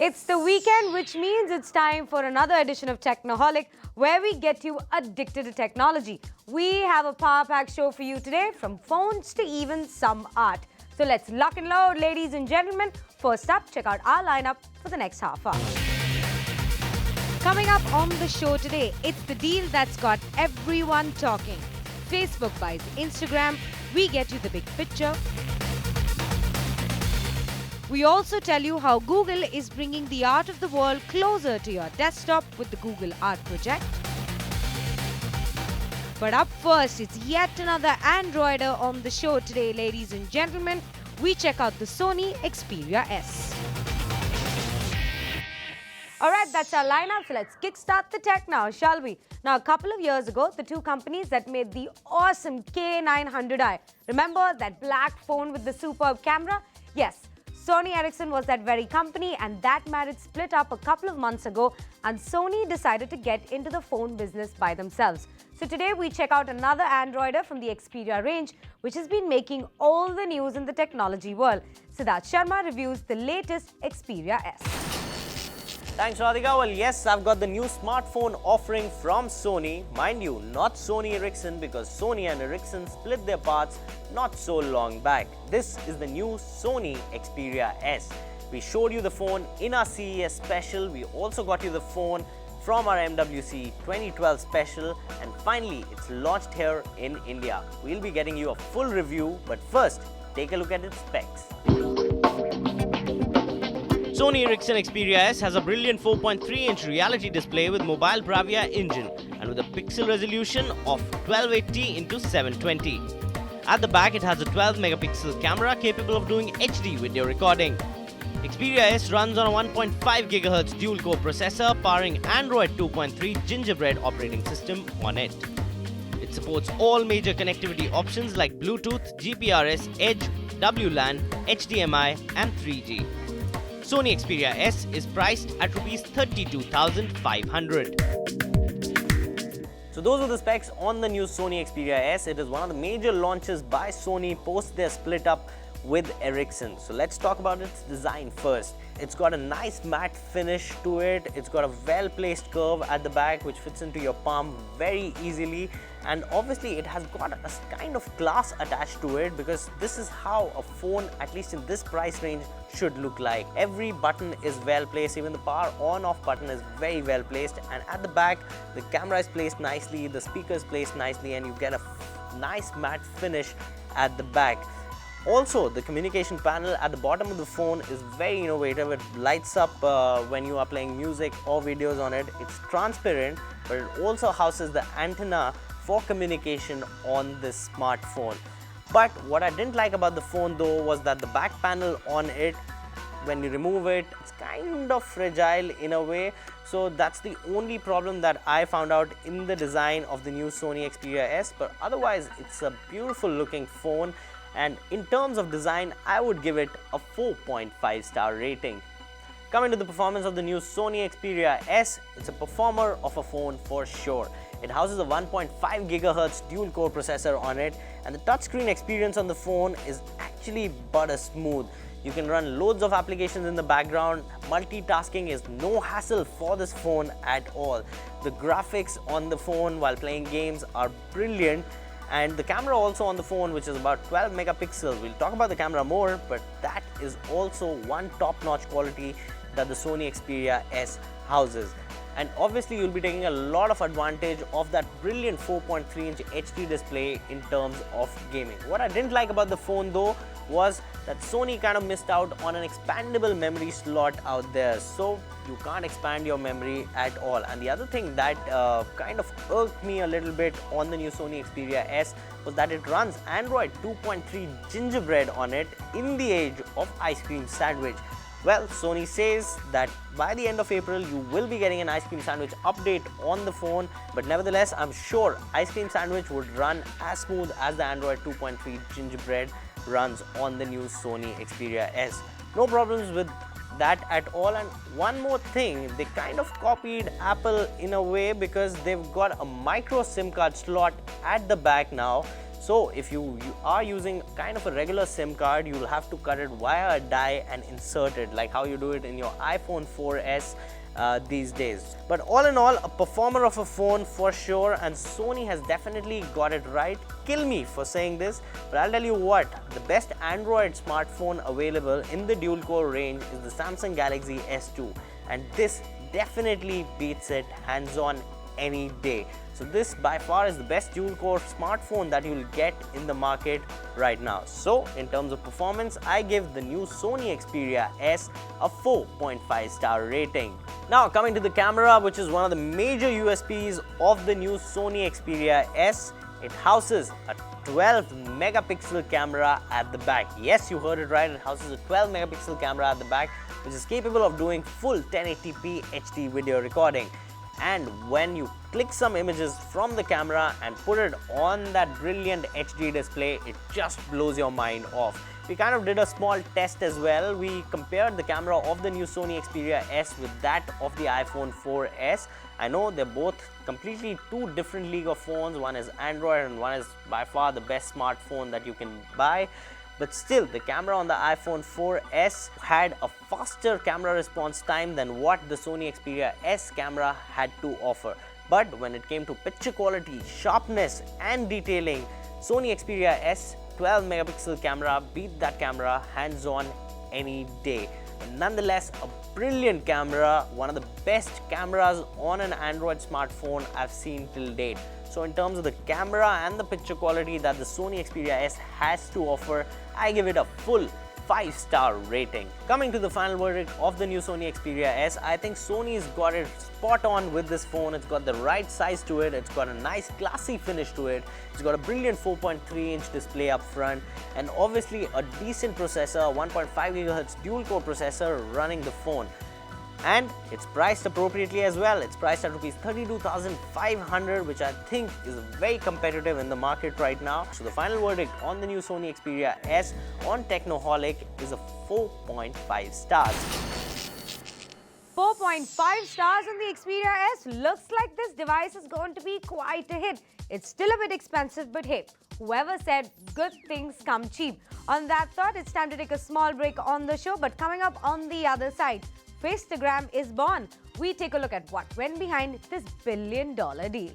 It's the weekend, which means it's time for another edition of Technoholik, where we get you addicted to technology. We have a power-packed show for you today, from phones to even some art. So let's lock and load, ladies and gentlemen. First up, check out our lineup for the next half hour. Coming up on the show today, it's the deal that's got everyone talking. Facebook buys Instagram, we get you the big picture. We also tell you how Google is bringing the art of the world closer to your desktop with the Google Art Project. But up first, it's yet another Androider on the show today, ladies and gentlemen. We check out the Sony Xperia S. Alright, that's our lineup, so let's kickstart the tech now, shall we? Now, a couple of years ago, the two companies that made the awesome K900i, remember that black phone with the superb camera? Yes, Sony Ericsson was that very company, and that marriage split up a couple of months ago, and Sony decided to get into the phone business by themselves. So today we check out another Androider from the Xperia range, which has been making all the news in the technology world. Siddhartha Sharma reviews the latest Xperia S. Thanks, Radhika. Well, yes, I've got the new smartphone offering from Sony. Mind you, not Sony Ericsson, because Sony and Ericsson split their paths not so long back. This is the new Sony Xperia S. We showed you the phone in our CES special. We also got you the phone from our MWC 2012 special, and finally it's launched here in India. We'll be getting you a full review, but first, take a look at its specs. Sony Ericsson Xperia S has a brilliant 4.3-inch reality display with mobile Bravia engine and with a pixel resolution of 1280 x 720. At the back, it has a 12-megapixel camera capable of doing HD video recording. Xperia S runs on a 1.5 GHz dual-core processor powering Android 2.3 Gingerbread operating system on it. It supports all major connectivity options like Bluetooth, GPRS, Edge, WLAN, HDMI and 3G. Sony Xperia S is priced at Rs 32,500. So those are the specs on the new Sony Xperia S. It is one of the major launches by Sony post their split up with Ericsson. So let's talk about its design first. It's got a nice matte finish to it. It's got a well-placed curve at the back which fits into your palm very easily, and obviously it has got a kind of class attached to it, because this is how a phone, at least in this price range, should look like. Every button is well placed, even the power on off button is very well placed, and at the back the camera is placed nicely, the speaker is placed nicely, and you get a nice matte finish at the back. Also, the communication panel at the bottom of the phone is very innovative. It lights up when you are playing music or videos on it. It's transparent, but it also houses the antenna for communication on this smartphone. But what I didn't like about the phone though was that the back panel on it, when you remove it, it's kind of fragile in a way. So that's the only problem that I found out in the design of the new Sony Xperia S. But otherwise, it's a beautiful looking phone. And in terms of design, I would give it a 4.5 star rating. Coming to the performance of the new Sony Xperia S, it's a performer of a phone for sure. It houses a 1.5 GHz dual-core processor on it, and the touchscreen experience on the phone is actually butter smooth. You can run loads of applications in the background. Multitasking is no hassle for this phone at all. The graphics on the phone while playing games are brilliant. And the camera also on the phone, which is about 12 megapixels. We'll talk about the camera more, but that is also one top-notch quality that the Sony Xperia S houses. And obviously, you'll be taking a lot of advantage of that brilliant 4.3-inch HD display in terms of gaming. What I didn't like about the phone though was that Sony kind of missed out on an expandable memory slot out there. So you can't expand your memory at all. And the other thing that kind of irked me a little bit on the new Sony Xperia S was that it runs Android 2.3 Gingerbread on it in the age of ice cream sandwich. Well, Sony says that by the end of April, you will be getting an ice cream sandwich update on the phone, but nevertheless, I'm sure ice cream sandwich would run as smooth as the Android 2.3 Gingerbread runs on the new Sony Xperia S. No problems with that at all. And one more thing, they kind of copied Apple in a way, because they've got a micro SIM card slot at the back now. So if you are using kind of a regular SIM card, you'll have to cut it via a die and insert it like how you do it in your iPhone 4S these days. But all in all, a performer of a phone for sure, and Sony has definitely got it right. Kill me for saying this, but I'll tell you what, the best Android smartphone available in the dual-core range is the Samsung Galaxy S2, and this definitely beats it hands-on any day. So this by far is the best dual-core smartphone that you'll get in the market right now. So in terms of performance, I give the new Sony Xperia S a 4.5 star rating. Now coming to the camera, which is one of the major USPs of the new Sony Xperia S, it houses a 12 megapixel camera at the back. Yes, you heard it right, it houses a 12 megapixel camera at the back, which is capable of doing full 1080p HD video recording. And when you click some images from the camera and put it on that brilliant HD display, it just blows your mind off. We kind of did a small test as well. We compared the camera of the new Sony Xperia S with that of the iPhone 4S. I know they're both completely two different league of phones. One is Android and one is by far the best smartphone that you can buy. But still, the camera on the iPhone 4S had a faster camera response time than what the Sony Xperia S camera had to offer. But when it came to picture quality, sharpness and detailing, Sony Xperia S 12 megapixel camera beat that camera hands-on any day. But nonetheless, a brilliant camera, one of the best cameras on an Android smartphone I've seen till date. So in terms of the camera and the picture quality that the Sony Xperia S has to offer, I give it a full 5-star rating. Coming to the final verdict of the new Sony Xperia S, I think Sony's got it spot on with this phone. It's got the right size to it, it's got a nice classy finish to it, it's got a brilliant 4.3-inch display up front, and obviously a decent processor, 1.5 GHz dual-core processor running the phone. And it's priced appropriately as well. It's priced at Rs 32,500, which I think is very competitive in the market right now. So the final verdict on the new Sony Xperia S on Technoholik is a 4.5 stars. 4.5 stars on the Xperia S. Looks like this device is going to be quite a hit. It's still a bit expensive, but hey, whoever said good things come cheap? On that thought, it's time to take a small break on the show, but coming up on the other side, Instagram is born. We take a look at what went behind this $1 billion deal.